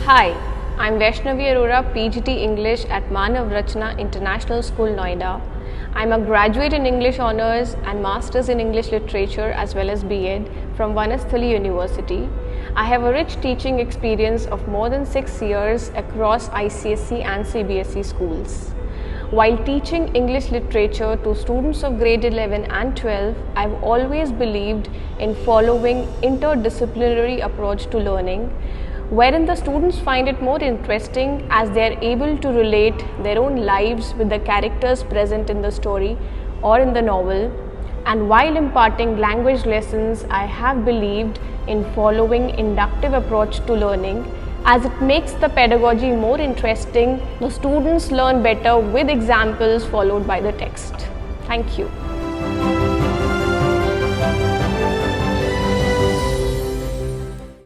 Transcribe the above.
Hi, I'm Vaishnavi Arora, PGT English at Manav Rachna International School, Noida. I'm a graduate in English Honours and Masters in English Literature as well as B.Ed from Vanasthali University. I have a rich teaching experience of more than 6 years across ICSE and CBSE schools. While teaching English literature to students of grade 11 and 12, I've always believed in following interdisciplinary approach to learning, wherein the students find it more interesting as they are able to relate their own lives with the characters present in the story or in the novel. And while imparting language lessons, I have believed in following inductive approach to learning, as it makes the pedagogy more interesting. The students learn better with examples followed by the text. Thank you.